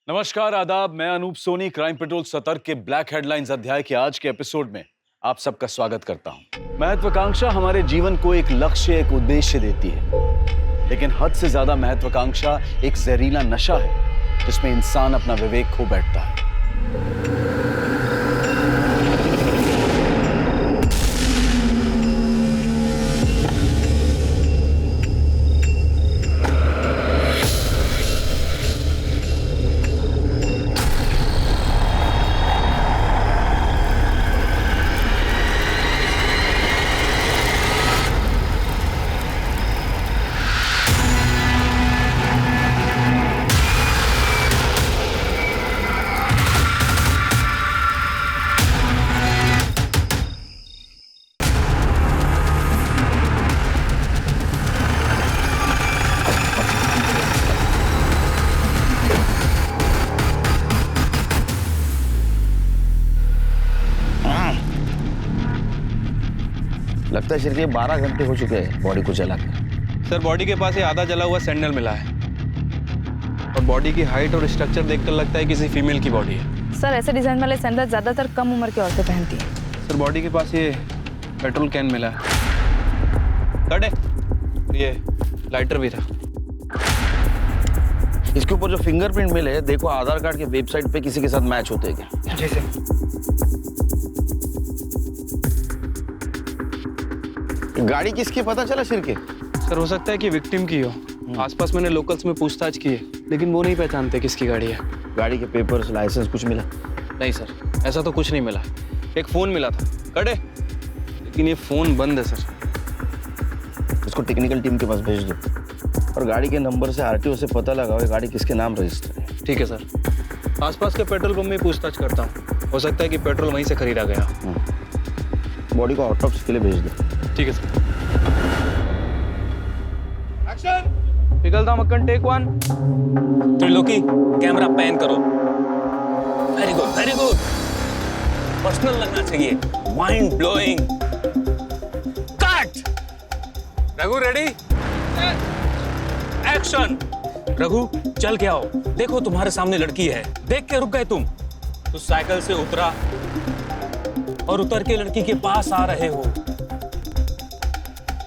नमस्कार, आदाब। मैं अनूप सोनी क्राइम पेट्रोल सतर्क के ब्लैक हेडलाइंस अध्याय के आज के एपिसोड में आप सबका स्वागत करता हूं। महत्वाकांक्षा हमारे जीवन को एक लक्ष्य, एक उद्देश्य देती है, लेकिन हद से ज्यादा महत्वाकांक्षा एक जहरीला नशा है जिसमें इंसान अपना विवेक खो बैठता है। लगता है श्री 12 घंटे हो चुके हैं बॉडी को जलाकर। सर बॉडी के पास ये आधा जला हुआ सैंडल मिला है और बॉडी की हाइट और स्ट्रक्चर देखकर लगता है किसी फीमेल की बॉडी है। सर ऐसे डिजाइन वाले सैंडल ज्यादातर कम उम्र की औरतें पहनती हैं। सर बॉडी के पास ये पेट्रोल कैन मिला है, ये लाइटर भी था। इसके ऊपर जो फिंगरप्रिंट मिले देखो आधार कार्ड के वेबसाइट पे किसी के साथ मैच होते हैं क्या? जी सर। गाड़ी किसकी पता चला सिर के? सर हो सकता है कि विक्टिम की हो। आसपास मैंने लोकल्स में पूछताछ की है लेकिन वो नहीं पहचानते किसकी गाड़ी है। गाड़ी के पेपर्स, लाइसेंस कुछ मिला? नहीं सर, ऐसा तो कुछ नहीं मिला। एक फोन मिला था लेकिन ये फोन बंद है सर। इसको टेक्निकल टीम के पास भेज दो और गाड़ी के नंबर से आरटीओ से पता लगाओ ये गाड़ी किसके नाम रजिस्टर है। ठीक है सर। आसपास के पेट्रोल पंप में पूछताछ करता हूँ, हो सकता है कि पेट्रोल वहीं से खरीदा गया। बॉडी को ऑटोप्सी के लिए भेज दो। ठीक है सर। एक्शन! पिघलता मक्खन टेक 1। त्रिलोकी कैमरा पैन करो। Very good, very good. Personal लगना चाहिए, mind blowing. Cut. Raghu ready? Action! Raghu चल के आओ, देखो तुम्हारे सामने लड़की है। देख के रुक गए तुम। तो साइकिल से उतरा और उतर के लड़की के पास आ रहे हो।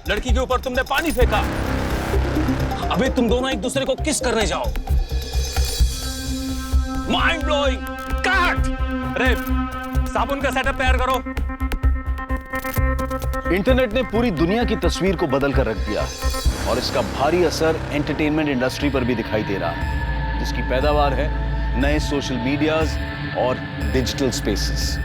लड़की के ऊपर तुमने पानी फेंका। अभी तुम दोनों एक दूसरे को किस करने जाओ। Mind blowing. कट। अरे साबुन का सेटअप तैयार करो। इंटरनेट ने पूरी दुनिया की तस्वीर को बदल कर रख दिया है और इसका भारी असर एंटरटेनमेंट इंडस्ट्री पर भी दिखाई दे रहा है, जिसकी पैदावार है नए सोशल मीडियाज और डिजिटल स्पेसेस,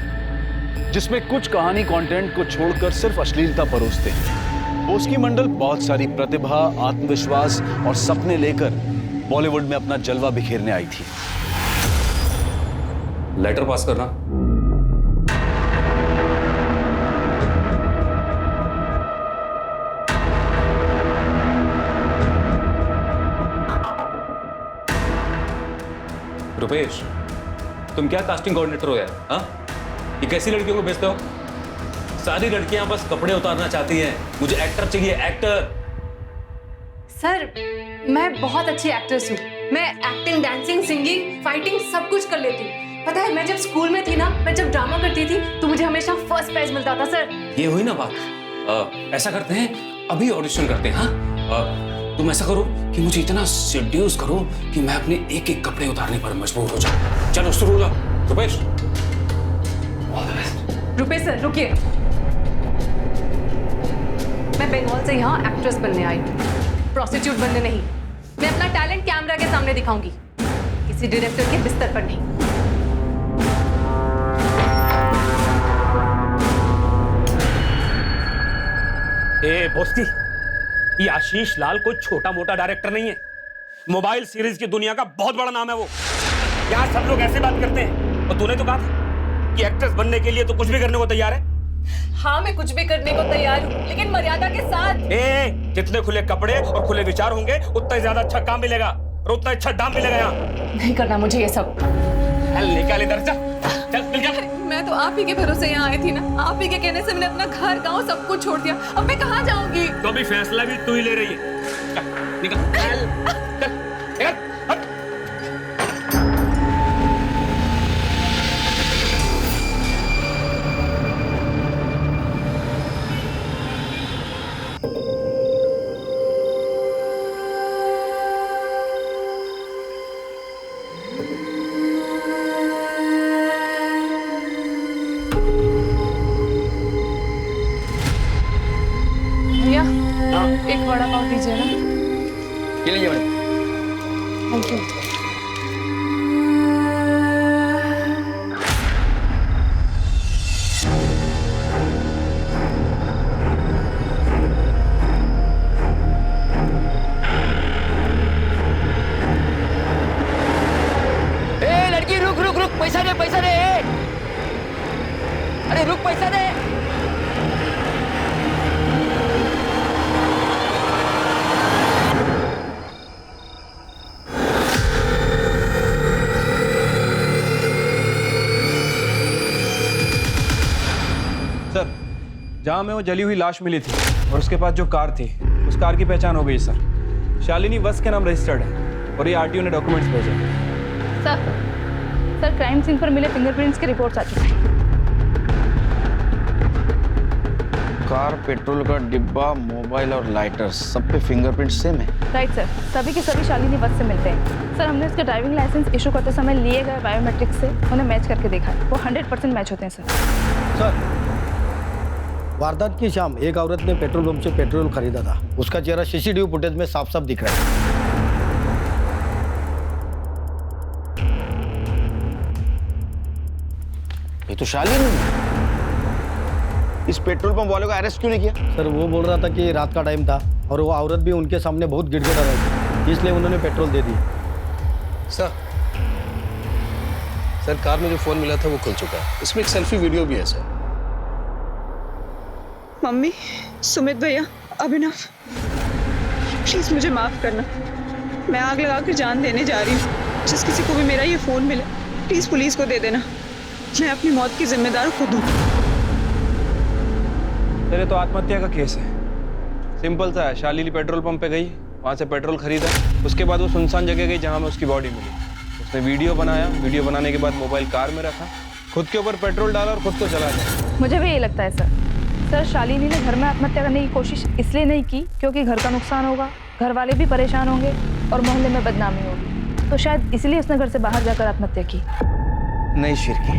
जिसमें कुछ कहानी कंटेंट को छोड़कर सिर्फ अश्लीलता परोसते हैं। बोस्की मंडल बहुत सारी प्रतिभा, आत्मविश्वास और सपने लेकर बॉलीवुड में अपना जलवा बिखेरने आई थी। लेटर पास करना। रुपेश, तुम क्या कास्टिंग कोऑर्डिनेटर हो यार? हाँ, ये कैसी लड़कियों को भेजते हो? सारी लड़कियां बस कपड़े उतारना चाहती हैं। मुझे एक्टर चाहिए, एक्टर। सर मैं बहुत अच्छी एक्ट्रेस हूँ। मैं एक्टिंग, डांसिंग, सिंगिंग, फाइटिंग सब कुछ कर लेती हूँ। पता है मैं जब स्कूल में थी ना, मैं जब ड्रामा करती थी तो मुझे हमेशा फर्स्ट प्राइज मिलता था सर। ये हुई ना बात। ऐसा करते हैं, अभी ऑडिशन करते हैं। हाँ, तुम ऐसा करो कि मुझे इतना सेड्यूस करो कि मैं अपने एक एक कपड़े उतारने पर मजबूर हो जाऊं। चलो शुरू हो जाओ। रुपेश, रुपेश सर रुकिए, मैं बंगाल से यहाँ एक्ट्रेस बनने आई हूँ, प्रोस्टिट्यूट बनने नहीं। मैं अपना टैलेंट कैमरा के सामने दिखाऊंगी, किसी डायरेक्टर के बिस्तर पर नहीं। ए बोस्ती, ये आशीष लाल कोई छोटा मोटा डायरेक्टर नहीं है। मोबाइल सीरीज की दुनिया का बहुत बड़ा नाम है वो। यहाँ सब लोग ऐसे बात करते हैं। और तूने तो कहा था कि एक्ट्रेस बनने के लिए तो कुछ भी करने को तैयार है। हाँ मैं कुछ भी करने को तैयार हूँ, लेकिन मर्यादा के साथ। जितने खुले कपड़े और खुले विचार होंगे उतना ही ज्यादा अच्छा काम मिलेगा और उतना अच्छा दाम मिलेगा। यहाँ नहीं करना मुझे ये सब। निकाल इधर, चल निकल। मैं तो आप ही के भरोसे यहाँ आई थी ना, आप ही के कहने से मैंने अपना घर गांव सब कुछ छोड़ दिया। अब मैं कहाँ जाऊंगी? तो अभी फैसला भी तू ही ले रही है। निकल, निकल। ये लीजिए मैडम। Thank you. ए लड़की रुक रुक रुक, पैसा दे पैसा दे। अरे रुक, पैसा दे। सर, जहाँ में वो जली हुई लाश मिली थी और उसके पास जो कार थी, उस कार की पहचान हो गई सर। शालिनी वत्स के नाम रजिस्टर्ड है और ये आरटीओ ने डॉक्यूमेंट्स भेजे। सर क्राइम सीन पर मिले फिंगरप्रिंट्स की रिपोर्ट्स आ चुकी हैं। कार, पेट्रोल का डिब्बा, मोबाइल और लाइटर, सब पे फिंगरप्रिंट सेम है। राइट सर, सभी के सभी शालिनी वत्स से मिलते हैं। सर हमने उसके ड्राइविंग लाइसेंस इशू करते समय लिए गए बायोमेट्रिक से उन्हें मैच करके देखा है, वो 100% मैच होते हैं सर। सर, वारदात की शाम एक औरत ने पेट्रोल पंप से पेट्रोल खरीदा था। उसका चेहरा सीसीटीवी फुटेज में साफ साफ दिख रहा है। ये तो शालिनी है। इस पेट्रोल पंप वाले को अरेस्ट क्यों नहीं किया? सर वो बोल रहा था कि रात का टाइम था और वो औरत भी उनके सामने बहुत गिड़गिड़ा रही थी, इसलिए उन्होंने पेट्रोल दे दी। सर कार में जो फोन मिला था वो खुल चुका है, इसमें एक सेल्फी वीडियो भी है सर। मम्मी, सुमित भैया, अभिनव, प्लीज मुझे माफ करना। मैं आग लगा कर जान देने जा रही हूँ। जिस किसी को भी मेरा ये फोन मिले, प्लीज पुलिस को दे देना। मैं अपनी मौत की जिम्मेदार खुद हूँ। तेरे तो आत्महत्या का केस है। सिंपल सा है, शालिनी पेट्रोल पंप पे गई, वहाँ से पेट्रोल खरीदा, उसके बाद वो सुनसान जगह गई जहाँ में उसकी बॉडी मिली। उसने वीडियो बनाया, वीडियो बनाने के बाद मोबाइल कार में रखा, खुद के ऊपर पेट्रोल डाला और खुद को चला गया। मुझे भी यही लगता है सर, शालिनी ने घर में आत्महत्या करने की कोशिश इसलिए नहीं की क्योंकि घर का नुकसान होगा, घर वाले भी परेशान होंगे और मोहल्ले में बदनामी होगी, तो शायद इसलिए उसने घर से बाहर जाकर आत्महत्या की। नहीं शिरकी,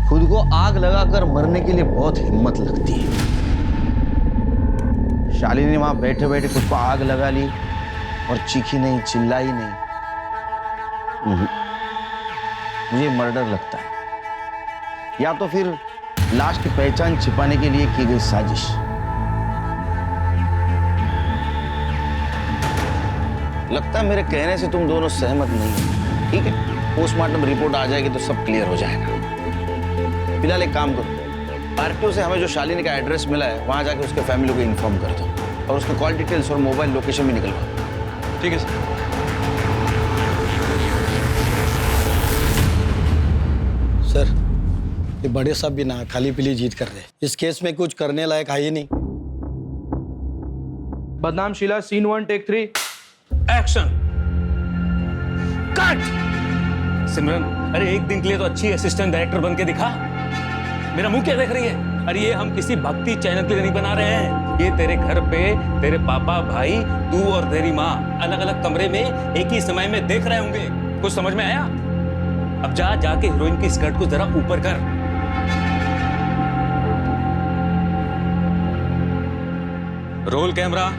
खुद को आग लगाकर मरने के लिए बहुत हिम्मत लगती है। शालिनी ने वहां बैठे बैठे खुद को आग लगा ली और चीखी नहीं, चिल्लाई नहीं। मुझे मर्डर लगता है, या तो फिर लाश की पहचान छिपाने के लिए की गई साजिश। लगता है मेरे कहने से तुम दोनों सहमत नहीं हो। ठीक है, पोस्टमार्टम रिपोर्ट आ जाएगी तो सब क्लियर हो जाएगा। फिलहाल एक काम करो, आरटीओ से हमें जो शालिनी का एड्रेस मिला है वहां जाके उसके फैमिली को इन्फॉर्म कर दो और उसके कॉल डिटेल्स और मोबाइल लोकेशन भी निकलवाओ। ठीक है सर। सर, ये बड़े साहब भी ना खाली पीली जीत कर रहे, इस केस में कुछ करने लायक है ही नहीं। बदनाम Sheela, scene 1 take 3 action cut. Simran, अरे एक दिन के लिए तो अच्छी असिस्टेंट डायरेक्टर बन के दिखा। मेरा मुंह क्या देख रही है? अरे ये हम किसी भक्ति चैनल के लिए नहीं बना रहे हैं। ये तेरे घर पे तेरे पापा, भाई, तू और तेरी माँ अलग अलग कमरे में एक ही समय में देख रहे होंगे। कुछ समझ में आया? अब जाके हीरोइन की स्कर्ट को जरा ऊपर कर। Roll camera,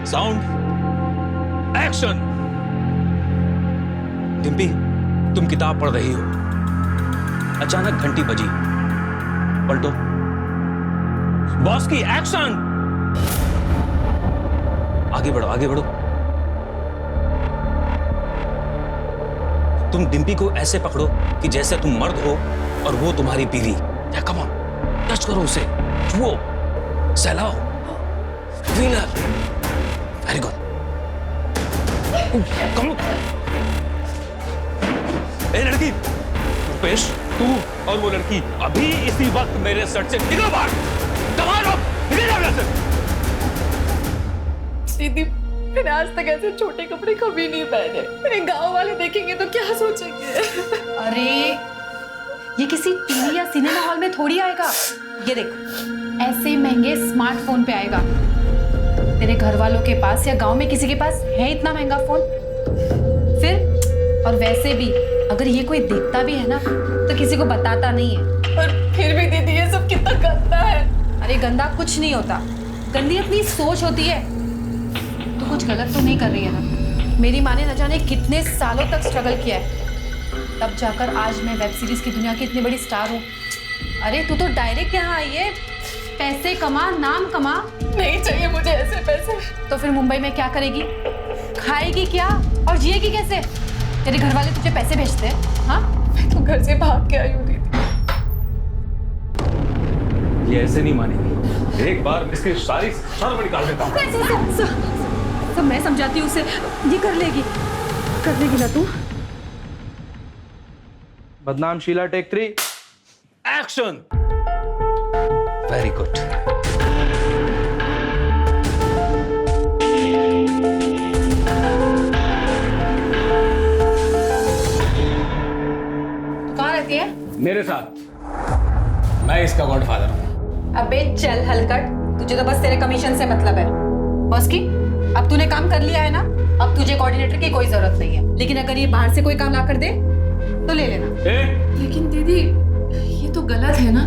sound, action. Dimpy, तुम किताब पढ़ रही हो, अचानक घंटी बजी, पलटो। बॉस की एक्शन। आगे बढ़ो, आगे बढ़ो। तुम डिम्पी को ऐसे पकड़ो कि जैसे तुम मर्द हो और वो तुम्हारी बीवी। या कम ऑन, टच करो उसे, छुओ, सहलाओ, फीलर। Very good. कम। ए लड़की, रुपेश, तू और वो लड़की अभी इसी वक्त मेरे सर से निकलो बाहर। कमाल, निकल जाओ यहाँ से। दीदी, मैंने आज तक ऐसे छोटे कपड़े कभी नहीं पहने। मेरे गांव वाले देखेंगे तो क्या सोचेंगे? अरे ये किसी टीवी या सिनेमा हॉल में थोड़ी आएगा। ये देख, ऐसे महंगे स्मार्टफोन पे आएगा। तेरे घर वालों के पास या गांव में किसी के पास है इतना महंगा फोन? फिर और वैसे भी अगर ये कोई देखता भी है ना तो किसी को बताता नहीं है। और फिर भी दीदी ये सब कितना गंदा है। अरे गंदा कुछ नहीं होता, गंदी अपनी सोच होती है। तू कुछ गलत तो नहीं कर रही है ना? मेरी माँ ने न जाने कितने सालों तक स्ट्रगल किया है, तब जाकर आज मैं वेब सीरीज की दुनिया की इतनी बड़ी स्टार हूँ। अरे तू तो डायरेक्ट यहाँ आई है, पैसे कमा, नाम कमा। नहीं चाहिए मुझे ऐसे पैसे। तो फिर मुंबई में क्या करेगी? खाएगी क्या और जिएगी कैसे? तेरे घर वाले तुझे पैसे भेजते हैं? हाँ, मैं तो घर से भाग के आई हूँ दीदी। ये ऐसे नहीं मानेगी, एक बार इसकी सारी शर्म निकाल देता हूँ। सब मैं समझाती हूँ उसे, ये कर लेगी ना तू। बदनाम Sheela, take 3 action. Very good. कहाँ रहती है? मेरे साथ, मैं इसका गॉडफादर हूँ। अबे चल हलकट, तुझे तो बस तेरे कमीशन से मतलब है। बॉस की, अब तूने काम कर लिया है ना, अब तुझे कोऑर्डिनेटर की कोई जरूरत नहीं है। लेकिन अगर ये बाहर से कोई काम ला कर दे तो ले लेना। लेकिन दीदी ये तो गलत है ना,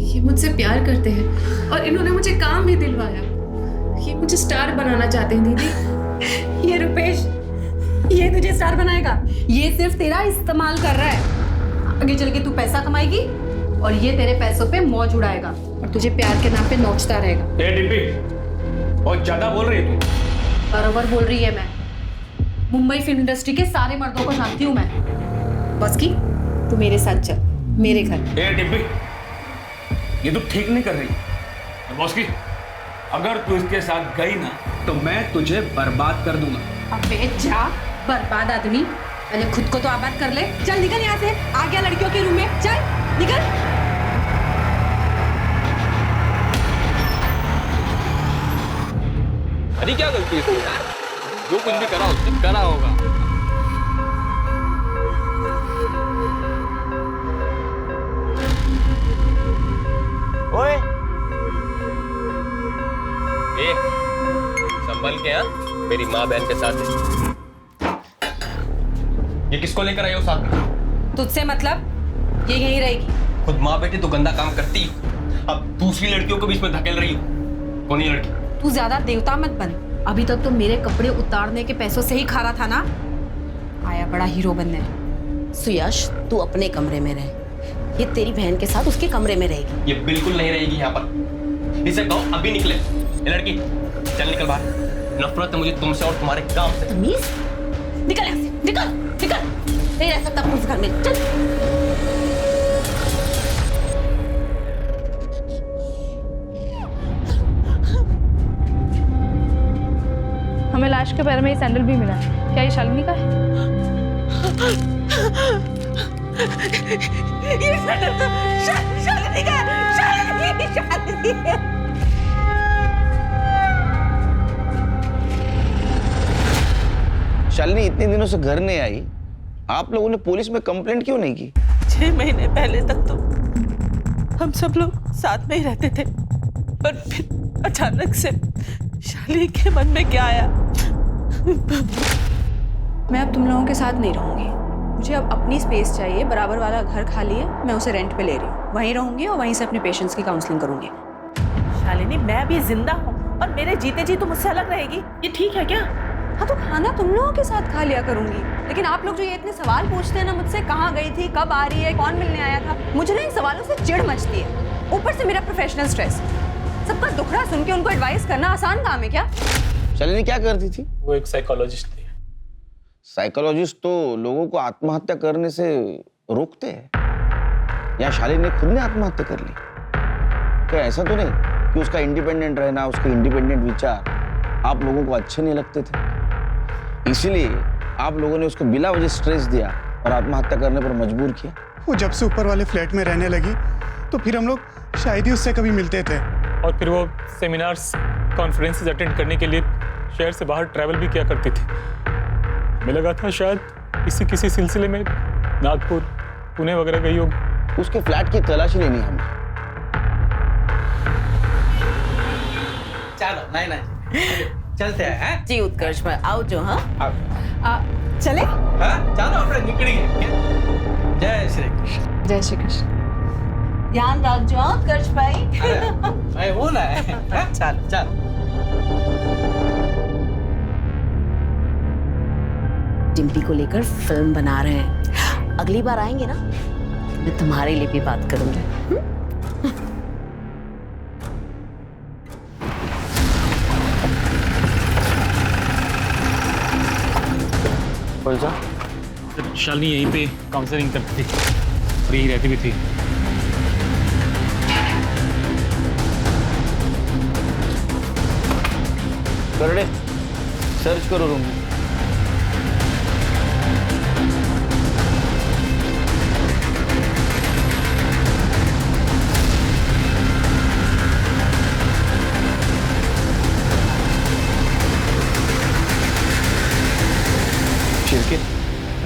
ये मुझसे प्यार करते हैं और इन्होंने मुझे काम भी दिलवाया। ये मुझे स्टार बनाना चाहते हैं दीदी। ये रुपेश, ये तुझे स्टार बनाएगा? ये सिर्फ तेरा इस्तेमाल कर रहा है। आगे चल के तू पैसा कमाएगी और ये तेरे पैसों पे मौज उड़ाएगा और तुझे प्यार के नाम पे नोचता रहेगा। डिम्पी, बहुत ज्यादा बोल रही है तू। बराबर बोल रही है मैं। मुंबई फिल्म इंडस्ट्री के सारे मर्दों को जानती हूँ मैं। बस की, तू मेरे साथ चल, मेरे घर। डिम्पी, ये तू ठीक नहीं कर रही। और बॉस की, अगर तू इसके साथ गई ना तो मैं तुझे बर्बाद कर दूंगा। अबे जा, बर्बाद आदमी, पहले खुद को तो आबाद कर ले। चल निकल यहाँ से, आ गया लड़कियों के रूम में, चल निकल। अरे क्या गलती है, जो कुछ भी करा उसने करा होगा। ओए, संभल के, हाँ? मेरी माँ बहन के साथ है। ये किसको लेकर आई हो साथ में? तुझसे मतलब? ये यहीं रहेगी। खुद माँ बेटी तो गंदा काम करती, अब दूसरी लड़कियों को बीच में धकेल रही हो। कौन है लड़की? तू ज्यादा देवता मत बन। अभी तक तो मेरे कपड़े उतारने के पैसों से ही खा रहा था ना, आया बड़ा हीरो बनने। सुयश, तू अपने कमरे में रह, ये तेरी बहन के साथ उसके कमरे में रहेगी। ये बिल्कुल नहीं रहेगी यहाँ पर। इसे कहो अभी निकले। ये लड़की चल निकल बाहर, नफरत है मुझे तुमसे और तुम्हारे काम से। तमीज, निकल यहाँ से, निकल निकल, नहीं रह सकता अपने घर में, चल। हमें लाश के पैर में ये सैंडल भी मिला। क्या ये शालिनी का है? ये सैंडल तो शालिनी का है, शालिनी है। शालिनी इतने दिनों से घर नहीं आई, आप लोगों ने पुलिस में कंप्लेंट क्यों नहीं की? 6 महीने पहले तक तो हम सब लोग साथ में ही रहते थे, पर फिर अचानक से शालिनी के मन में क्या आया? मैं अब तुम लोगों के साथ नहीं रहूंगी। मुझे अब अपनी स्पेस चाहिए। बराबर वाला घर खाली है, मैं उसे रेंट पे ले रही हूँ। वहीं रहूंगी और वहीं से अपने पेशेंट्स की काउंसलिंग करूंगी। शालिनी, मैं भी जिंदा हूँ और मेरे जीते जी तुम मुझसे अलग रहेगी, ये ठीक है क्या? हाँ तो खाना तुम लोगों के साथ खा लिया करूंगी। लेकिन आप लोग जो ये इतने सवाल पूछते हैं ना मुझसे, कहाँ गई थी, कब आ रही है, कौन मिलने आया था, मुझे ना इन सवालों से चिढ़ मचती है। ऊपर से मेरा प्रोफेशनल स्ट्रेस। सबका दुखड़ा सुन के उनको एडवाइस करना आसान काम है क्या? शालिनी क्या करती थी? वो एक साइकोलॉजिस्ट थी। साइकोलॉजिस्ट तो लोगों को आत्महत्या करने से रोकते हैं। या शालिनी ने खुद ने आत्महत्या कर ली? क्या ऐसा तो नहीं कि उसका इंडिपेंडेंट रहना, उसके इंडिपेंडेंट विचार आप लोगों को अच्छे नहीं लगते थे, इसीलिए आप लोगों ने उसको बिला वजह स्ट्रेस दिया और आत्महत्या करने पर मजबूर किया? वो जब से ऊपर वाले फ्लैट में रहने लगी तो फिर हम लोग शायद ही उससे कभी मिलते थे। और फिर वो सेमिनार्स, कॉन्फ्रेंसेस अटेंड करने के लिए शहर से बाहर ट्रैवल भी किया करती थी। हमें लगा था शायद किसी सिलसिले में नागपुर, पुणे वगैरह गई होगी। उसके फ्लैट की तलाशी लेनी हमें। चलो नहीं चलते हैं जी उत्कर्ष में आओ जो। हाँ चले? हाँ चलो अपने निकली। जय श्री कृष्ण। जय श्री कृष्ण। ध्यान रखो उत्कर्ष भाई। मैं वो ना है। चल चल। डिम्पी को लेकर फिल्म बना रहे हैं। अगली बार आएंगे ना, मैं तुम्हारे लिए भी बात करूंगी। कौन सा? शालिनी यहीं पे काउंसलिंग करती थी और यहीं रहती भी थी। करड़े सर्च करो रूम में।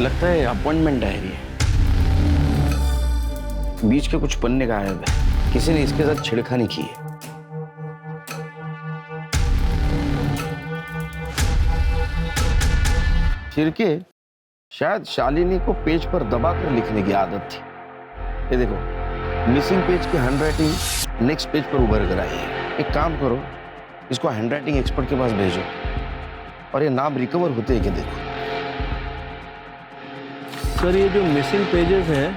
लगता है अपॉइंटमेंट डायरी है। बीच के कुछ पन्ने गायब है, किसी ने इसके साथ छेड़खानी की है। शिर्के, शायद शालिनी को पेज पर दबाकर लिखने की आदत थी। ये देखो, मिसिंग पेज की हैंडराइटिंग नेक्स्ट पेज पर उभर कर आई है। एक काम करो, इसको हैंडराइटिंग एक्सपर्ट के पास भेजो और ये नाम रिकवर होते हैं कि देखो। सर, ये जो मिसिंग पेजेस हैं,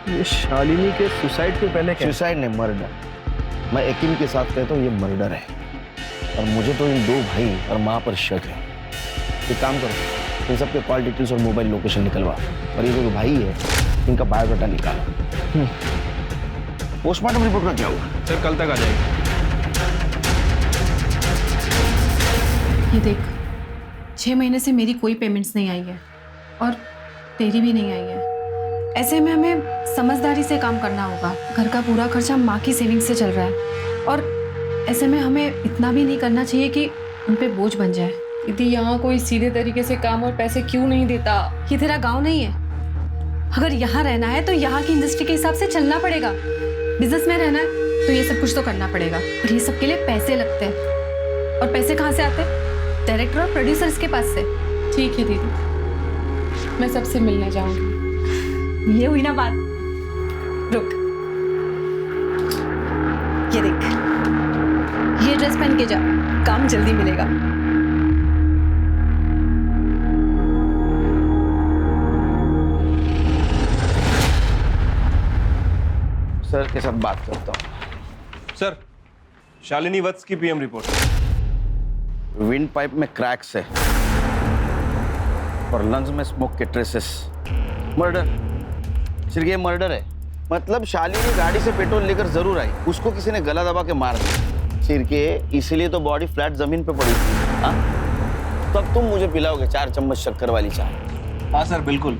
ये शालिनी के सुसाइड के पहले क्या? सुसाइड नहीं, मर्डर। मैं यकीन के साथ कहता हूँ ये मर्डर है और मुझे तो इन दो भाई और माँ पर शक है। एक काम करो, इन सबके कॉल डिटेल्स और मोबाइल लोकेशन निकलवा और ये जो भाई है इनका बायोडाटा निकालो। पोस्टमार्टम रिपोर्ट का क्या हुआ? सर, कल तक आ जाएगी। ये देख, 6 महीने से मेरी कोई पेमेंट्स नहीं आई है और तेरी भी नहीं आई है। ऐसे में हमें समझदारी से काम करना होगा। घर का पूरा खर्चा माँ की सेविंग से चल रहा है और ऐसे में हमें इतना भी नहीं करना चाहिए कि उन पे बोझ बन जाए। दीदी, यहाँ कोई सीधे तरीके से काम और पैसे क्यों नहीं देता? ये तेरा गांव नहीं है। अगर यहाँ रहना है तो यहाँ की इंडस्ट्री के हिसाब से चलना पड़ेगा। बिजनेस में रहना है तो ये सब कुछ तो करना पड़ेगा और ये सब के लिए पैसे लगते हैं। और पैसे कहाँ से आते हैं? डायरेक्टर और प्रोड्यूसर्स के पास से। ठीक है दीदी, मैं सबसे मिलने जाऊंगी। ये हुई ना बात। रुक, ये देख, ये ड्रेस पहन के जा, काम जल्दी मिलेगा। सर के साथ बात करता हूँ। सर, शालिनी वत्स की पीएम रिपोर्ट। विंड पाइप में क्रैक्स है और लंग्स में स्मोक के ट्रेसेस। मर्डर। सिर्फ ये मर्डर है। मतलब शालिनी गाड़ी से पेट्रोल लेकर जरूर आई, उसको किसी ने गला दबा के मार दिया। सिरके, इसीलिए तो बॉडी फ्लैट जमीन पे पड़ी थी। हाँ, तब तुम मुझे पिलाओगे 4 चम्मच शक्कर वाली चाय? हाँ सर, बिल्कुल।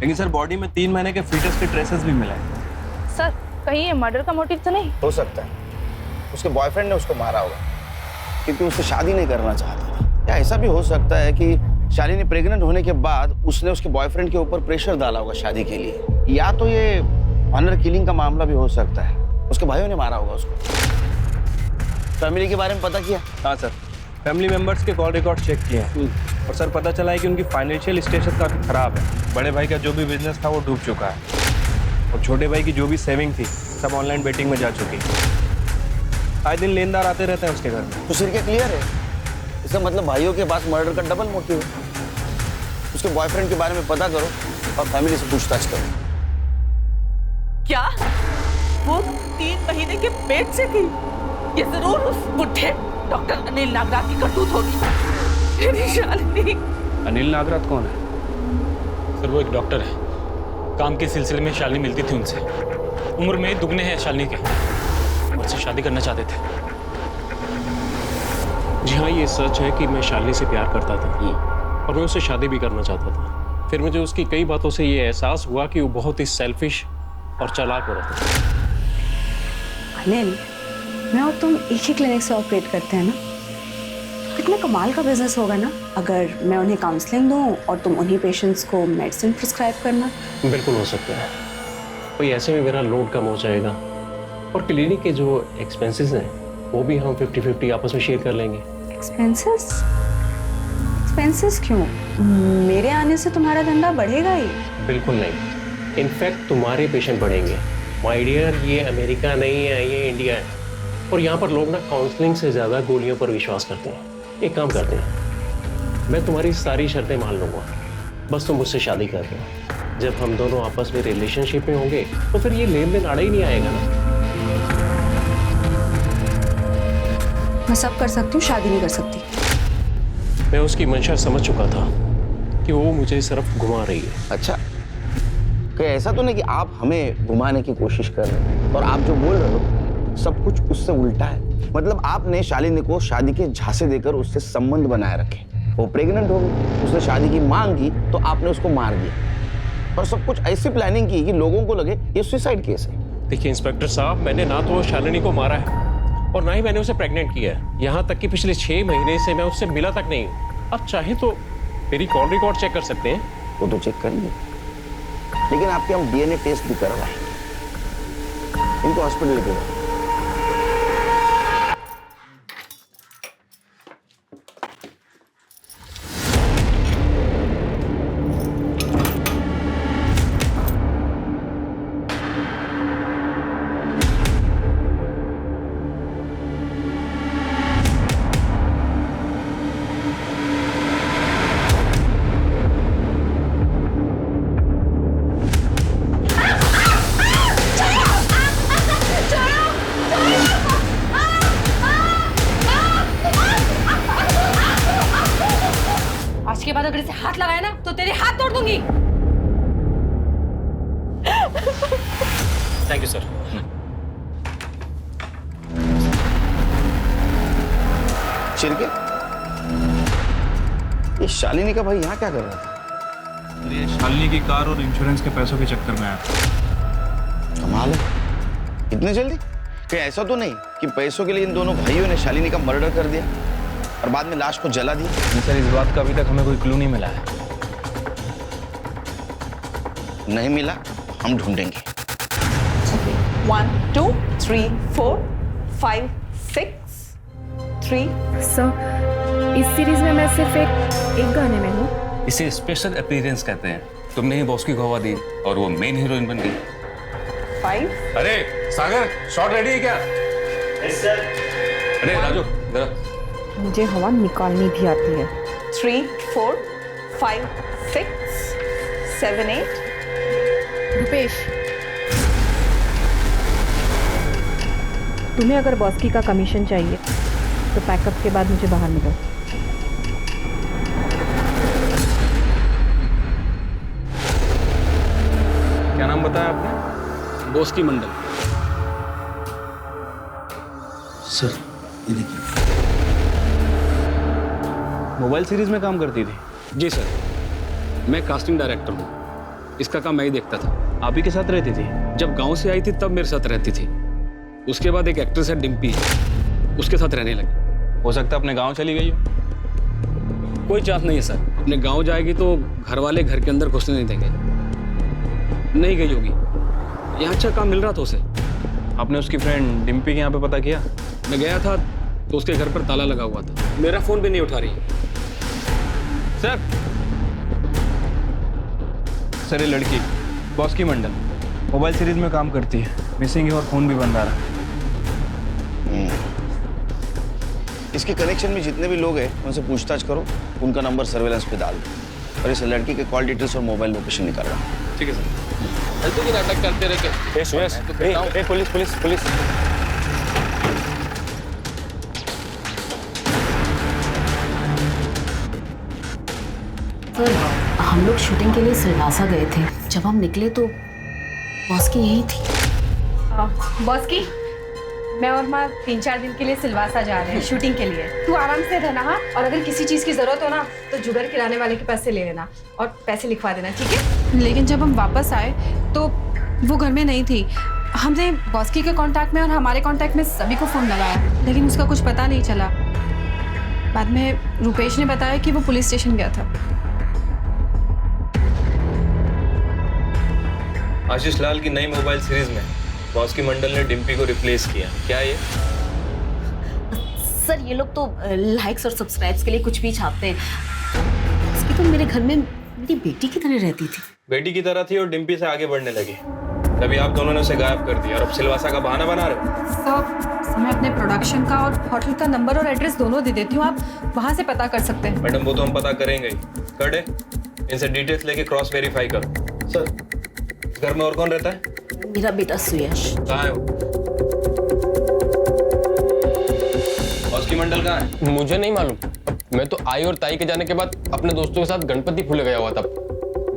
लेकिन सर, बॉडी में 3 महीने के फीटस के ट्रेसेस भी मिले हैं। सर, कहीं ये मर्डर का मोटिव तो नहीं? हो सकता है उसके बॉयफ्रेंड ने उसको मारा होगा क्योंकि उससे शादी नहीं करना चाहता था। या ऐसा भी हो सकता है कि शालिनी प्रेग्नेंट होने के बाद उसने उसके बॉयफ्रेंड के ऊपर प्रेशर डाला होगा शादी के लिए। या तो ये ऑनर किलिंग का मामला भी हो सकता है, उसके भाइयों ने मारा होगा उसको। फैमिली के बारे में पता किया? हाँ सर, फैमिली मेंबर्स के कॉल रिकॉर्ड चेक किए हैं और सर पता चला है कि उनकी फाइनेंशियल स्टेटस काफी खराब है। बड़े भाई का जो भी बिजनेस था वो डूब चुका है और छोटे भाई की जो भी सेविंग थी सब ऑनलाइन बेटिंग में जा चुकी है। आए दिन लेनदार आते रहते हैं उसके घर में। तो सिर के क्लियर है, इसका मतलब भाइयों के पास मर्डर का डबल मोटिव है। उसके बॉयफ्रेंड के बारे में पता करो और फैमिली से पूछताछ करो। क्या वो 3 महीने के पेट से थी? ये जरूर उस बुढ़े डॉक्टर अनिल नागराज की करतूत होगी। मेरी शालिनी। अनिल नागराज कौन है? सर, वो एक डॉक्टर है। काम के सिलसिले में शालिनी मिलती थी उनसे। उम्र में दुगने हैं शालिनी के, मुझसे शादी करना चाहते थे। जी हाँ, ये सच है कि मैं शालिनी से प्यार करता था और मैं उससे शादी भी करना चाहता था। फिर मुझे उसकी कई बातों से ये एहसास हुआ कि वो बहुत ही सेल्फिश और चालाक औरत है। अनिल, मैं और तुम एक ही क्लिनिक से ऑपरेट करते हैं ना? कितना कमाल का बिजनेस होगा ना अगर मैं उन्हें काउंसलिंग दूं और तुम उन्हीं पेशेंट्स को मेडिसिन प्रिस्क्राइब करना। बिल्कुल हो सकता है। कोई ऐसे में मेरा लोड कम हो जाएगा और क्लिनिक के जो एक्सपेंसेस हैं वो भी हम 50-50 आपस में शेयर कर लेंगे। एक्सपेंसेस? एक्सपेंसेस क्यों? मेरे आने से तुम्हारा धंधा बढ़ेगा ही। बिल्कुल नहीं, इनफैक्ट तुम्हारे पेशेंट बढ़ेंगे। माय डियर, ये अमेरिका नहीं है, ये इंडिया है और यहाँ पर लोग ना काउंसलिंग से ज़्यादा गोलियों पर विश्वास करते हैं। एक काम करते हैं, मैं तुम्हारी सारी शर्तें मान लूंगा, बस तुम मुझसे शादी कर दो। जब हम दोनों आपस में रिलेशनशिप में होंगे तो फिर ये लेन देन आड़ा ही नहीं आएगा ना। मैं सब कर सकती हूँ, शादी नहीं कर सकती। मैं उसकी मंशा समझ चुका था कि वो मुझे सिर्फ घुमा रही है। अच्छा, कहीं ऐसा तो नहीं कि आप हमें घुमाने की कोशिश कर रहे हैं और आप जो बोल रहे हो सब कुछ उससे उल्टा है? मतलब आपने शालिनी को शादी के झांसे देकर उससे संबंध बनाए रखे, वो प्रेग्नेंट हो गई, उसने शादी की मांग की तो आपने उसको मार दिया और सब कुछ ऐसी प्लानिंग की कि लोगों को लगे ये सुसाइड केस है। देखिए इंस्पेक्टर साहब, मैंने ना तो शालिनी को मारा है और ना ही मैंने उसे प्रेग्नेंट किया है। यहाँ तक कि पिछले 6 महीने से मैं उससे मिला तक नहीं हूँ। आप चाहे तो मेरी कॉल रिकॉर्ड चेक कर सकते हैं। वो तो चेक करेंगे, लेकिन आपके हम डीएनए टेस्ट भी करवाएंगे। इनको हॉस्पिटल लेके जाओ। आज के बाद अगर इसे हाथ लगाया ना तो तेरे हाथ तोड़ दूंगी। Thank you sir. चिरके, ये शालिनी का भाई यहाँ क्या कर रहा था? ये शालिनी की कार और इंश्योरेंस के पैसों के चक्कर में आया। कमाल है, इतने जल्दी? कहीं ऐसा तो नहीं कि पैसों के लिए इन दोनों भाइयों ने शालिनी का मर्डर कर दिया और बाद में लाश को जला दिया? सर, इस बात का अभी तक हमें कोई क्लू नहीं मिला है। नहीं मिला, हम ढूंढेंगे। 1 2 3 4 5 6 3। सर, इस सीरीज में मैं सिर्फ एक गाने में हूँ। इसे स्पेशल अपीयरेंस कहते हैं। तुमने ही बॉस की गवाह दी और वो मेन हीरोइन बन गई। 5। अरे सागर, शॉट रेडी है क्या? Yes sir. अरे राजू, जरा मुझे हवा निकालनी भी आती है। 3 4 5 6 7 8। रुपेश, तुम्हें अगर बॉस्की का कमीशन चाहिए तो पैकअप के बाद मुझे बाहर मिलो। क्या नाम बताया आपने? बॉस्की मंडल। सर ये देखिए। मोबाइल सीरीज में काम करती थी? जी सर, मैं कास्टिंग डायरेक्टर हूँ। इसका काम मैं ही देखता था। आप ही के साथ रहती थी? जब गांव से आई थी तब मेरे साथ रहती थी। उसके बाद एक एक्ट्रेस है डिम्पी, उसके साथ रहने लगी। हो सकता है अपने गांव चली गई हो। कोई चांस नहीं है सर, अपने गांव जाएगी तो घर वाले घर के अंदर घुसने नहीं देंगे। नहीं गई होगी, यहाँ अच्छा काम मिल रहा था उसे। आपने उसकी फ्रेंड डिम्पी के यहाँ पे पता किया? मैं गया था तो उसके घर पर ताला लगा हुआ था। मेरा फोन भी नहीं उठा रही है। सर ये लड़की बॉस्की मंडल मोबाइल सीरीज में काम करती है, मिसिंग है और फोन भी बंद आ रहा है। इसके कनेक्शन में जितने भी लोग हैं उनसे पूछताछ करो, उनका नंबर सर्वेलेंस पे डाल दो और इस लड़की के कॉल डिटेल्स और मोबाइल लोकेशन निकाल रहा हूँ। ठीक है सर। फालतू की नाटक करते रहते। Police police police. सर, हम लोग शूटिंग के लिए सिलवासा गए थे। जब हम निकले तो बॉस्की यही थी। बॉस्की, मैं और माँ 3-4 दिन के लिए सिलवासा जा रहे हैं शूटिंग के लिए। तू आराम से रहना। हाँ, और अगर किसी चीज की जरूरत हो ना तो जुगर किराने वाले के पैसे ले लेना और पैसे लिखवा देना, ठीक है? लेकिन जब हम वापस आए तो वो घर में नहीं थी। हमने बॉस्की के कांटेक्ट में और हमारे कांटेक्ट में सभी को फोन लगाया, लेकिन उसका कुछ पता नहीं चला। बाद में रुपेश ने बताया कि वो पुलिस स्टेशन गया था। आशीष लाल की नई मोबाइल सीरीज में बॉस्की मंडल ने डिम्पी को रिप्लेस किया। क्या ये? सर ये लोग तो लाइक्स और सब्सक्राइब्स के लिए कुछ भी छापते हैं। उसकी तो मेरे घर में मेरी बेटी की तरह रहती थी। बेटी की तरह थी और डिम्पी से आगे बढ़ने लगी। तभी आप दोनों ने उसे गायब कर दिया और अब सिलवासा का बहाना बना रहे हो। सर मैं अपने प्रोडक्शन का और होटल का नंबर और एड्रेस दोनों दे देती हूँ, आप वहाँ से पता कर सकते हैं। मैडम वो तो हम पता करेंगे ही। कर दे, इनसे डिटेल्स लेके क्रॉस वेरीफाई करो। सर घर में और कौन रहता है? मेरा बेटा सुयश। कहाँ है वो? बॉस्की मंडल कहाँ है? मुझे नहीं मालूम। मैं तो आई और ताई के जाने के बाद अपने दोस्तों के साथ गणपति फूले गया हुआ था।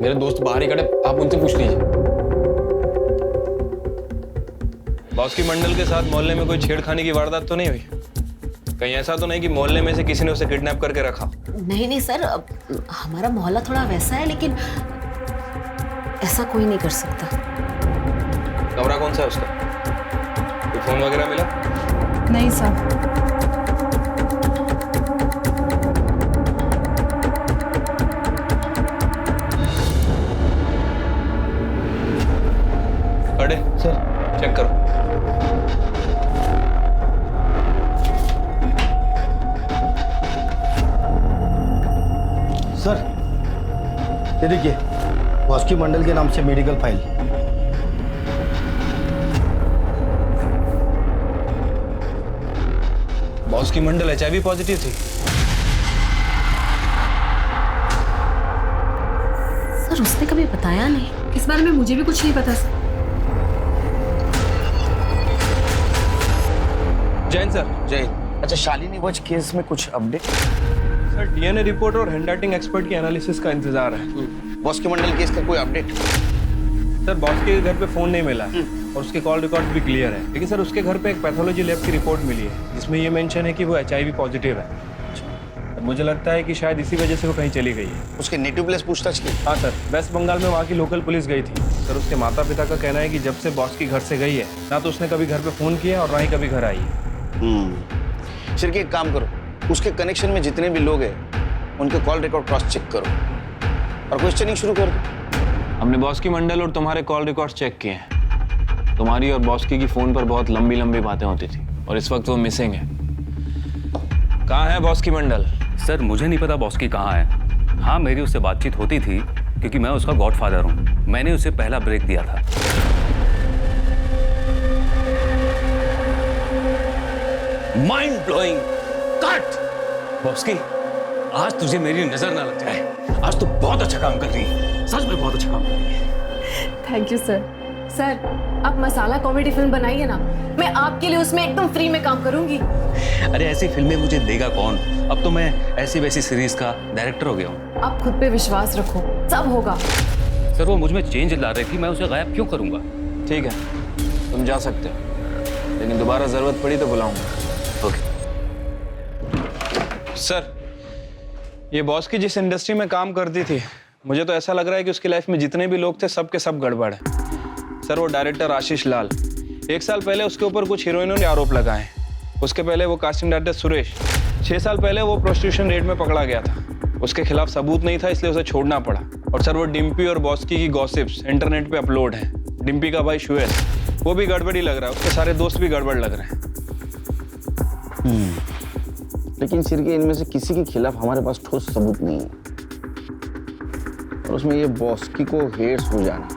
मेरे दोस्त बाहर ही खड़े, आप उनसे पूछ लीजिए। बॉस्की मंडल के साथ मोहल्ले में कोई छेड़खानी की वारदात तो नहीं हुई? कहीं ऐसा तो नहीं कि मोहल्ले में से किसी ने उसे किडनैप करके रखा? नहीं नहीं सर, हमारा मोहल्ला थोड़ा वैसा है, लेकिन ऐसा कोई नहीं कर सकता। कमरा कौन सा है उसका? कोई फोन वगैरह मिला? नहीं सर। अरे सर चेक करो। सर ये देखिए, बॉस्की मंडल के नाम से मेडिकल फाइल। बॉस्की मंडल HIV पॉजिटिव थी? सर उसने कभी बताया नहीं। इस बारे में मुझे भी कुछ नहीं पता सर। जैन सर। जय। अच्छा शालिनी वज केस में कुछ अपडेट? सर DNA रिपोर्ट और हैंडराइटिंग एक्सपर्ट की एनालिसिस का इंतजार है। बॉस्की मंडल केस का कोई अपडेट? सर बॉस्की के घर पे फोन नहीं मिला और उसके कॉल रिकॉर्ड भी क्लियर है, लेकिन सर उसके घर पे एक पैथोलॉजी लैब की रिपोर्ट मिली है जिसमें ये मेंशन है कि वो HIV पॉजिटिव है। मुझे लगता है कि शायद इसी वजह से वो कहीं चली गई है। उसके नेटिव प्लेस पूछताछ की? हाँ सर, वेस्ट बंगाल में वहाँ की लोकल पुलिस गई थी। सर उसके माता पिता का कहना है कि जब से बॉस्की घर से गई है ना तो उसने कभी घर पे फोन किया और ना ही कभी घर आई है। सिर्फ एक काम करो, उसके कनेक्शन में जितने भी लोग हैं उनके कॉल रिकॉर्ड क्रॉस चेक करो और क्वेश्चनिंग शुरू कर दो। हमने बॉस्की मंडल और तुम्हारे कॉल रिकॉर्ड्स चेक किए हैं। तुम्हारी और बॉस्की की फोन पर बहुत लंबी लंबी बातें होती थी और इस वक्त वो मिसिंग है। कहाँ है बॉस्की मंडल? सर मुझे नहीं पता बॉस्की कहाँ है। हाँ मेरी उससे बातचीत होती थी क्योंकि मैं उसका गॉडफादर हूँ। मैंने उसे पहला ब्रेक दिया था। Mind blowing cut. बॉस्की आज तुझे मेरी नजर ना लग जाए। आज तो बहुत अच्छा काम कर रही है, सच में बहुत अच्छा काम कर रही है। Thank you sir. सर आप मसाला कॉमेडी फिल्म बनाइए ना, मैं आपके लिए उसमें एकदम फ्री में काम करूंगी। अरे ऐसी फिल्में मुझे देगा कौन? अब तो मैं ऐसी वैसी सीरीज का डायरेक्टर हो गया हूँ। आप खुद पे विश्वास रखो, सब होगा। सर वो मुझ में चेंज ला रही थी, मैं उसे गायब क्यों करूंगा? ठीक है तुम जा सकते हो, लेकिन दोबारा जरूरत पड़ी तो बुलाऊंगा। ओके सर ये बॉस्की जिस इंडस्ट्री में काम करती थी, मुझे तो ऐसा लग रहा है कि उसकी लाइफ में जितने भी लोग थे सब के सब गड़बड़ है। सर वो डायरेक्टर आशीष लाल, 1 साल पहले उसके ऊपर कुछ हीरोइनों ने आरोप लगाए। उसके पहले वो कास्टिंग डायरेक्टर सुरेश, 6 साल पहले वो प्रोस्टिट्यूशन रेड में पकड़ा गया था। उसके खिलाफ सबूत नहीं था इसलिए उसे छोड़ना पड़ा। और सर वो डिम्पी और बॉस्की की गॉसिप्स इंटरनेट पे अपलोड हैं। डिम्पी का भाई शुएल, वो भी गड़बड़ी लग रहा है, उसके सारे दोस्त भी गड़बड़ लग रहे हैं। लेकिन सिर्फ इनमें से किसी के खिलाफ हमारे पास ठोस सबूत नहीं है और उसमें ये बॉस्की को हेड्स हो जाना।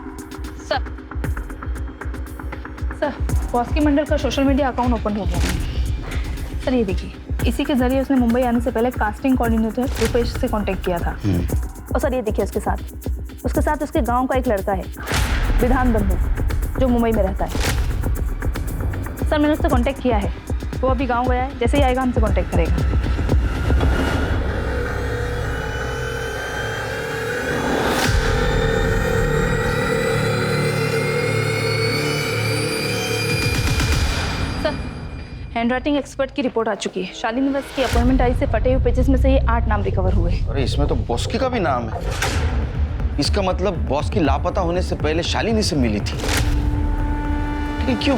सर बॉस्की मंडल का सोशल मीडिया अकाउंट ओपन हो गया। सर ये देखिए, इसी के जरिए उसने मुंबई आने से पहले कास्टिंग कोऑर्डिनेटर रुपेश से कांटेक्ट किया था। और सर ये देखिए उसके साथ उसके गांव का एक लड़का है विधान बंधु, जो मुंबई में रहता है। सर मैंने उससे कांटेक्ट किया है, वो अभी गांव गया है, जैसे ही आएगा हमसे कांटेक्ट करेगा। हैंडराइटिंग एक्सपर्ट की रिपोर्ट आ चुकी है। शालिनी वज की अपॉइंटमेंट आई से फटे हुए पेजेस में से ये 8 नाम रिकवर हुए। अरे इसमें तो बॉस्की का भी नाम है। इसका मतलब बॉस्की लापता होने से पहले शालिनी से मिली थी। लेकिन क्यों?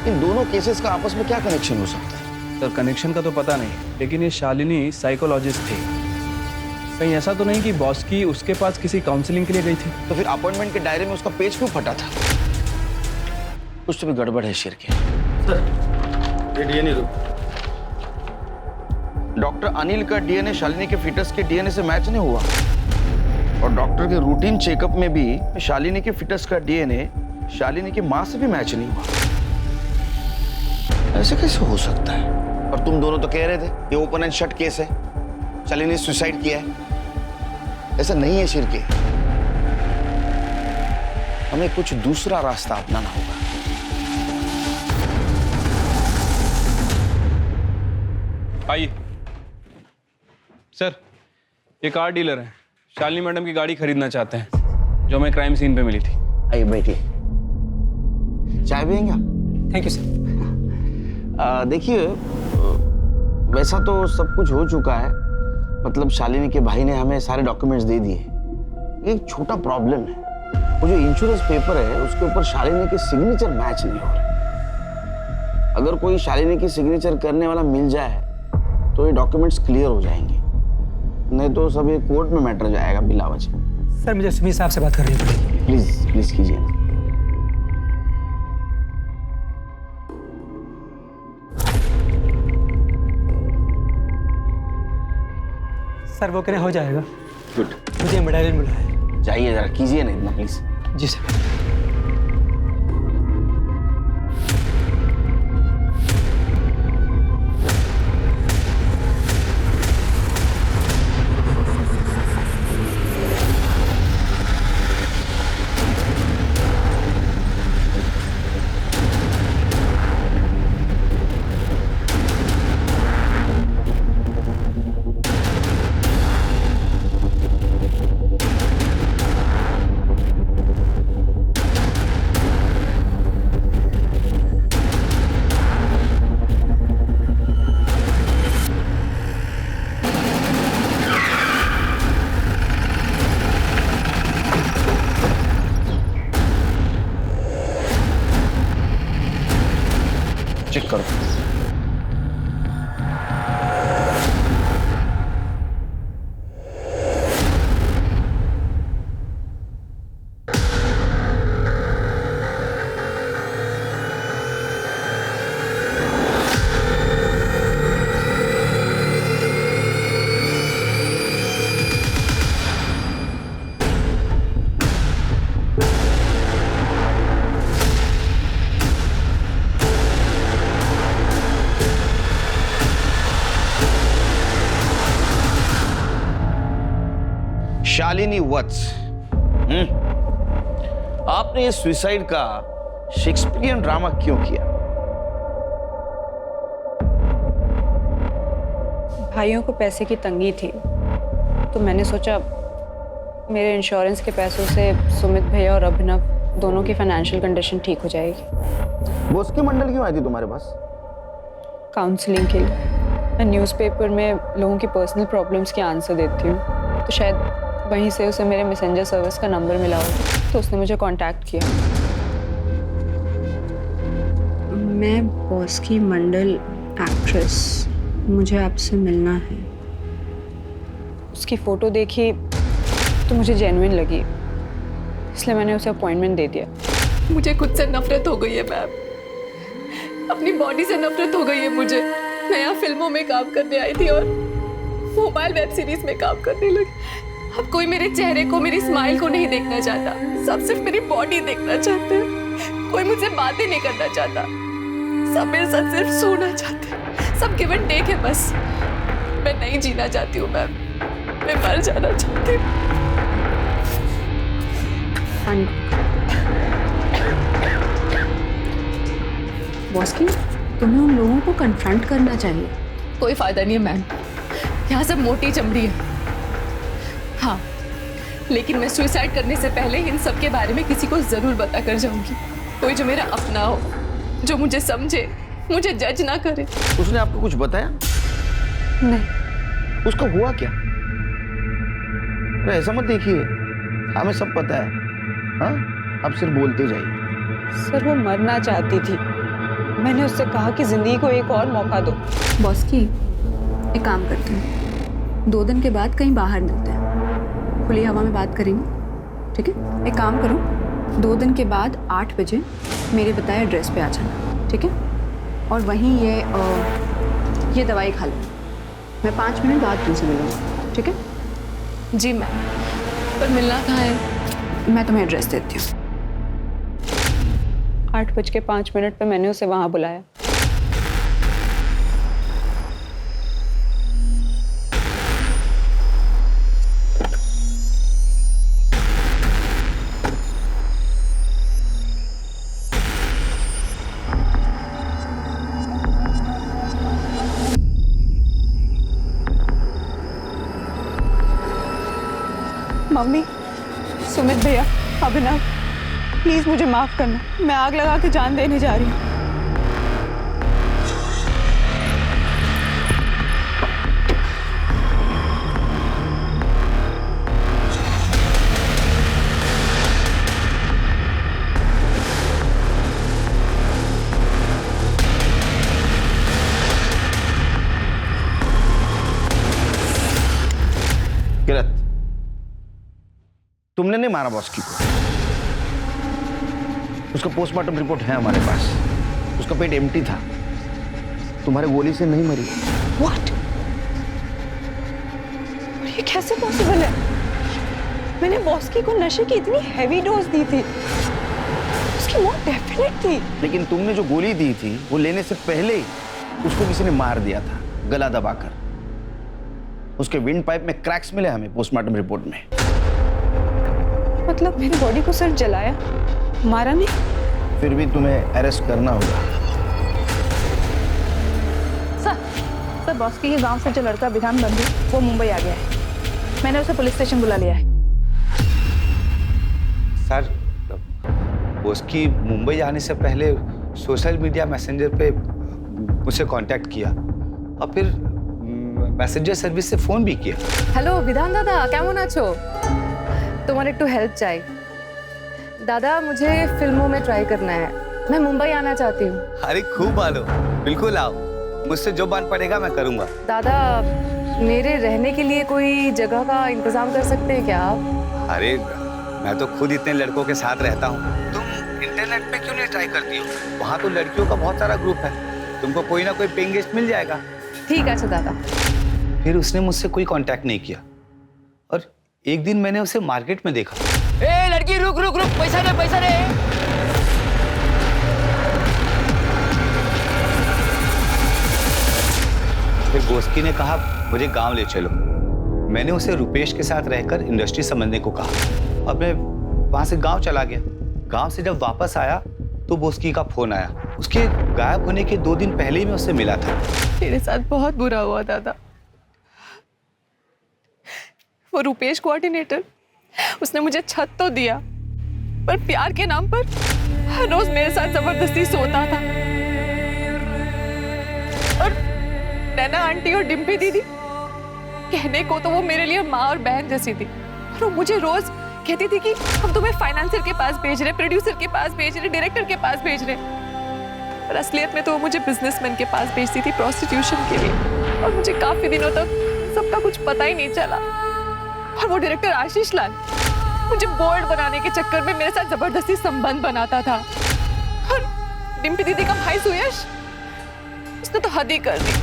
इन दोनों केसेस का आपस में क्या कनेक्शन हो सकता है? सर कनेक्शन का तो पता नहीं, लेकिन ये शालिनी साइकोलॉजिस्ट थी। कहीं ऐसा तो नहीं कि बॉस्की उसके पास किसी काउंसलिंग के लिए गई थी? तो फिर अपॉइंटमेंट के डायरी में उसका पेज क्यों फटा था? कुछ तो भी गड़बड़ है शेर के। डीएनए डॉक्टर अनिल का डीएनए शालिनी के फीटस के डीएनए से मैच नहीं हुआ और डॉक्टर के रूटीन चेकअप में भी शालिनी के फीटस का डीएनए शालिनी की माँ से भी मैच नहीं हुआ। ऐसे कैसे हो सकता है? और तुम दोनों तो कह रहे थे ये ओपन एंड शट केस है, शालिनी ने सुसाइड किया है। ऐसा नहीं है शिर्के, हमें कुछ दूसरा रास्ता अपनाना होगा। आइए सर, ये कार डीलर है, शालिनी मैडम की गाड़ी खरीदना चाहते हैं जो हमें क्राइम सीन पे मिली थी। आइए बैठिए, चाय पिएंगे आप? Thank you sir. देखिए, वैसा तो सब कुछ हो चुका है, मतलब शालिनी के भाई ने हमें सारे डॉक्यूमेंट्स दे दिए। एक छोटा प्रॉब्लम है, वो जो इंश्योरेंस पेपर है उसके ऊपर शालिनी के सिग्नेचर मैच नहीं हो रहे। अगर कोई शालिनी की सिग्नेचर करने वाला मिल जाए तो ये डॉक्यूमेंट्स क्लियर हो जाएंगे, नहीं तो सब ये कोर्ट में मैटर जाएगा बिला वजह। सर मुझे सुमित साहब से बात करनी पड़ेगी। प्लीज प्लीज कीजिए। सर वो कहने हो जाएगा। गुड। मुझे मेडालियन मिला है। जाइए जरा कीजिए ना इतना प्लीज। Ji sir. चेक करो। शालिनी वत्स, आपने ये सुसाइड का शेक्सपियरियन ड्रामा क्यों किया? भाइयों को पैसे की तंगी थी तो मैंने सोचा मेरे इंश्योरेंस के पैसों से सुमित भैया और अभिनव दोनों की फाइनेंशियल कंडीशन ठीक हो जाएगी। बॉस की मंडल क्यों आई थी तुम्हारे पास? काउंसलिंग के लिए। मैं न्यूज़पेपर में लोगों की पर्सनल प्रॉब्लम्स के आंसर देती हूँ, तो शायद वहीं से उसे मेरे मैसेंजर सर्विस का नंबर मिला होगा, तो उसने मुझे कांटेक्ट किया। मैं बॉस की मंडल एक्ट्रेस, मुझे आपसे मिलना है। उसकी फ़ोटो देखी तो मुझे जेन्युइन लगी, इसलिए मैंने उसे अपॉइंटमेंट दे दिया। मुझे खुद से नफरत हो गई है मैम, अपनी बॉडी से नफरत हो गई है मुझे। मैं यहाँ फिल्मों में काम करने आई थी और मोबाइल वेब सीरीज में काम करने लगी। अब कोई मेरे चेहरे को, मेरी स्माइल को नहीं देखना चाहता, सब सिर्फ मेरी बॉडी देखना चाहते हैं। कोई मुझसे बातें नहीं करना चाहता, सब मेरे साथ सिर्फ सोना चाहते हैं। सब गिव एंड टेक है बस। मैं नहीं जीना चाहती हूँ मैम, मैं मर जाना चाहती हूँ। बॉस की, तुम्हें उन लोगों को कन्फ्रंट करना चाहिए। कोई फायदा नहीं है मैम, यहाँ सब मोटी चमड़ी है। हाँ, लेकिन मैं सुसाइड करने से पहले इन सब के बारे में किसी को जरूर बता कर जाऊंगी। कोई जो मेरा अपना हो, जो मुझे समझे, मुझे जज ना करे। उसने आपको कुछ बताया? नहीं। उसका हुआ क्या? ऐसा मत देखिए, हमें सब पता है। हाँ, आप सिर्फ बोलते जाइए। सर वो मरना चाहती थी, मैंने उससे कहा कि जिंदगी को एक और मौका दो। बॉस की, एक काम करते हैं, 2 दिन के बाद कहीं बाहर मिलते हैं, खुली हवा में बात करेंगे, ठीक है? एक काम करो, 2 दिन के बाद 8 बजे मेरे बताए एड्रेस पे आ जाना, ठीक है? और वहीं ये दवाई खा लो, मैं 5 मिनट बाद तुमसे मिलूंगा, ठीक है? जी मैम, पर मिलना कहाँ है? मैं तुम्हें एड्रेस देती हूँ। 8:05 पे मैंने उसे वहां बुलाया। मम्मी, सुमित भैया, अभिनव, प्लीज मुझे माफ करना। मैं आग लगा के जान देने जा रही हूँ। किरत, तुमने नहीं मारा बॉस्की को। उसका पोस्टमार्टम रिपोर्ट है हमारे पास। उसका पेट एम्प्टी था, तुम्हारे गोली से नहीं मरी। What? ये कैसे पॉसिबल है? मैंने बॉस्की को नशे की इतनी हैवी डोज दी थी, उसकी मौत डेफिनेट थी। लेकिन तुमने जो गोली दी थी वो लेने से पहले उसको किसी ने मार दिया था, गला दबाकर। उसके विंड पाइप में क्रैक्स मिले हमें पोस्टमार्टम रिपोर्ट में। मतलब मेरी बॉडी को सिर्फ जलाया, मारा नहीं? फिर भी तुम्हें अरेस्ट करना होगा। सर बॉस्की के गांव से जो लड़का विधान बंधु, वो मुंबई आ गया है। मैंने उसे पुलिस स्टेशन बुला लिया है। सर, बॉस्की मुंबई आने से पहले सोशल मीडिया मैसेंजर पे मुझसे कांटेक्ट किया और फिर मैसेंजर सर्विस से फोन भी किया। হ্যালো বিধান দাদা, কেমন আছো? তোমার একটু হেল্প চাই दादा। मुझे फिल्मों में ट्राई करना है। मैं मुंबई आना चाहती हूँ। अरे खूब आलो, बिल्कुल आओ। मुझसे जो बन पड़ेगा मैं करूँगा। दादा, मेरे रहने के लिए कोई जगह का इंतजाम कर सकते हैं क्या आप? अरे मैं तो खुद इतने लड़कों के साथ रहता हूँ, तुम इंटरनेट पे क्यों नहीं ट्राई करती हो? वहाँ तो लड़कियों का बहुत सारा ग्रुप है, तुमको कोई ना कोई पेइंग गेस्ट मिल जाएगा। ठीक है दादा। फिर उसने मुझसे कोई कांटेक्ट नहीं किया और एक दिन मैंने उसे मार्केट में देखा। ए लड़की, रुक रुक रुक, पैसा दे पैसा दे। फिर बॉस्की ने कहा मुझे गांव ले चलो। मैंने उसे रुपेश के साथ रहकर इंडस्ट्री समझने को कहा और मैं वहां से गांव चला गया। गांव से जब वापस आया तो बॉस्की का फोन आया। उसके गायब होने के 2 दिन पहले ही मैं उससे मिला था। तेरे साथ बहुत बुरा हुआ दादा। वो रुपेश कोऑर्डिनेटर, उसने मुझे छत तो दिया, पर प्यार के नाम पर हर रोज मेरे साथ जबरदस्ती सोता था। और नैना आंटी और डिम्पी दीदी, कहने को तो वो मेरे लिए माँ और बहन जैसी थी, और वो मुझे रोज कहती थी कि हम तुम्हें फाइनेंसर के पास भेज रहे, प्रोड्यूसर के पास भेज रहे, डायरेक्टर के पास भेज रहे। पर असलियत में तो वो मुझे बिजनेसमैन के पास भेजती थी प्रोस्टिट्यूशन के लिए। और मुझे काफी दिनों तक सबका कुछ पता ही नहीं चला। और वो डायरेक्टर आशीष लाल मुझे बोर्ड बनाने के चक्कर में मेरे साथ जबरदस्ती संबंध बनाता था। और डिम्पी दीदी का भाई सुयश, उसने तो हद ही कर दी।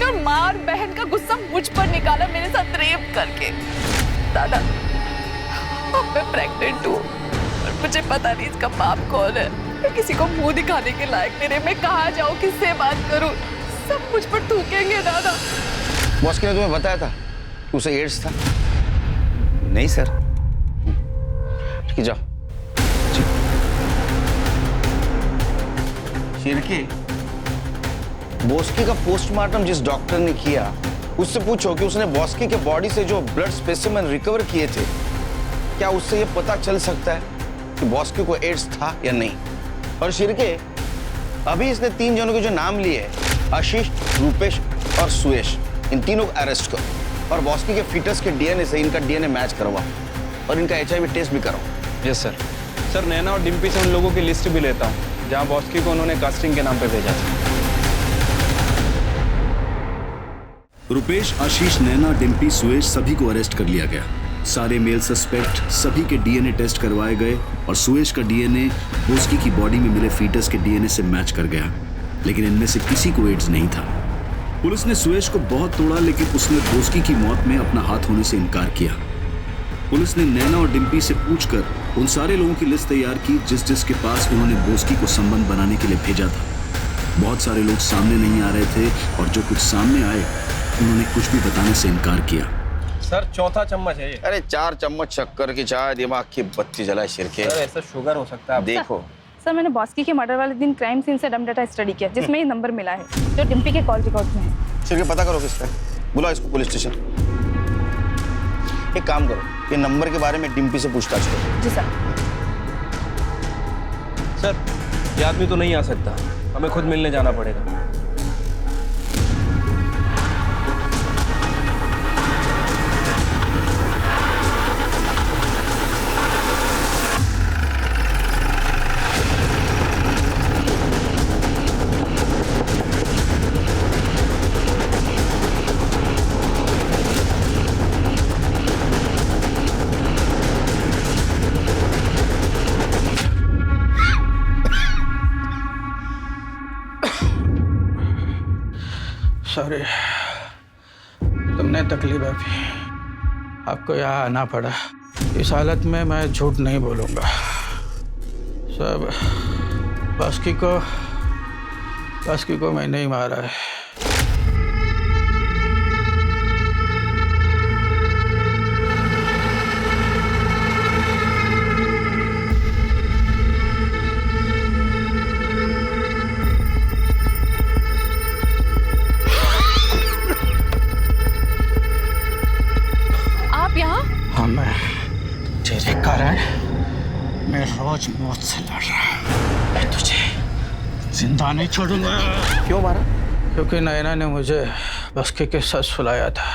और माँ और बहन का गुस्सा मुझ पर निकाला मेरे साथ रेप करके। दादा, अब मैं प्रेग्नेंट हूँ और मुझे पता नहीं इसका बाप कौन है। मैं किसी को मुंह दिखाने के लायक नहीं रही। मैं कहाँ जाऊँ, किससे बात करूँ? सब मुझ पर थूकेंगे दादा। बॉस्की ने तुम्हें बताया था उसे एड्स था? नहीं सर। ठीक है, जाओ। शिरके, बॉस्की का पोस्टमार्टम जिस डॉक्टर ने किया उससे पूछो कि उसने बॉस्की के बॉडी से जो ब्लड स्पेसिमेन रिकवर किए थे, क्या उससे ये पता चल सकता है कि बॉस्की को एड्स था या नहीं? और शिरके, अभी इसने 3 जनों के जो नाम लिए, आशीष, रूपेश और सुयश, इन तीनों को अरेस्ट करो और बॉस्की के फीटस के डीएनए से इनका डीएनए मैच करवाओ और इनका एचआईवी टेस्ट भी कराओ। Yes sir. सर, नैना और डिम्पी से उन लोगों की लिस्ट भी लेता हूँ जहाँ बॉस्की को उन्होंने कास्टिंग के नाम पे भेजा था। रुपेश, आशीष, नैना, डिम्पी, सुयश सभी को अरेस्ट कर लिया गया। सारे मेल सस्पेक्ट सभी के डीएनए टेस्ट करवाए गए और सुयश का डीएनए बॉस्की की बॉडी में मिले फीटस के डीएनए से मैच कर गया, लेकिन इनमें से किसी को एड्स नहीं था। पुलिस ने सुयश को बहुत तोड़ा, लेकिन उसने बॉस्की की मौत में अपना हाथ होने से इनकार किया। पुलिस ने नैना और डिम्पी से पूछकर उन सारे लोगों की लिस्ट तैयार की जिसके पास उन्होंने बोस्की को संबंध बनाने के लिए भेजा था। बहुत सारे लोग सामने नहीं आ रहे थे और जो कुछ सामने आए उन्होंने कुछ भी बताने से इनकार किया। सर चौथा चम्मच है ये। अरे 4 चम्मच शक्कर की चाय, दिमाग की बत्ती जलाए सिर के। सर ऐसा शुगर हो सकता है। देखो सर, मैंने बॉस्की के मर्डर वाले दिन क्राइम सीन से डम डाटा स्टडी किया जिसमें ये नंबर मिला है जो डिम्पी के कॉल रिकॉर्ड में है। सिर के पता करो किसका है, बुलाओ इसको पुलिस स्टेशन। एक काम करो, ये नंबर के बारे में डिम्पी से पूछताछ करो। जी सर। सर ये आदमी तो नहीं आ सकता, हमें खुद मिलने जाना पड़ेगा। सॉरी, तुमने तकलीफ है, आपको यहाँ आना पड़ा। इस हालत में मैं झूठ नहीं बोलूँगा। सब बास्की को मैंने ही मारा है। हाँ, मैं तेरे कारण मैं रोज मौत से लड़ रहा हूँ। मैं तुझे जिंदा नहीं छोड़ूंगा। क्यों मारा? क्योंकि नैना ने मुझे बास्की के साथ सुलाया था,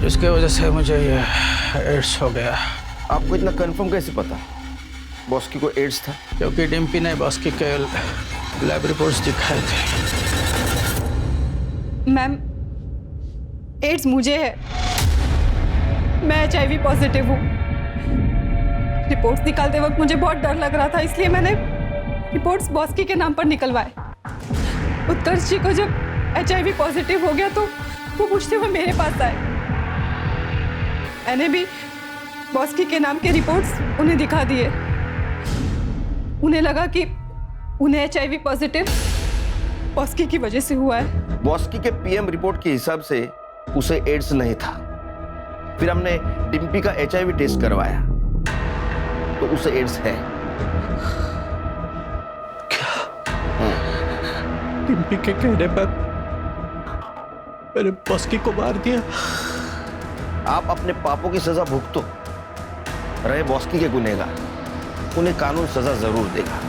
जिसके वजह से मुझे ये एड्स हो गया। आपको इतना कंफर्म कैसे पता बॉस्की को एड्स था? क्योंकि डिम्पी ने बॉस्की के लैब रिपोर्ट्स दिखाए थे। मैम, एड्स मुझे है, मैं HIV पॉजिटिव हूँ। रिपोर्ट्स निकालते वक्त मुझे बहुत डर लग रहा था, इसलिए मैंने रिपोर्ट्स बॉस्की के नाम पर निकलवाए। उत्कर्ष जी को जब HIV पॉजिटिव हो गया तो वो पूछते हुए मेरे पास आए। मैंने भी बॉस्की के नाम के रिपोर्ट्स उन्हें दिखा दिए। उन्हें लगा कि उन्हें HIV पॉजिटिव बॉस्की की वजह से हुआ है। बॉस्की के PM रिपोर्ट के हिसाब से उसे एड्स नहीं था। फिर हमने डिम्पी का HIV टेस्ट करवाया तो उसे एड्स है। क्या? डिम्पी के कहने पर मैंने बॉस्की को मार दिया? आप अपने पापों की सजा भुगतो। रहे बॉस्की के गुनहगार, उन्हें कानून सजा जरूर देगा।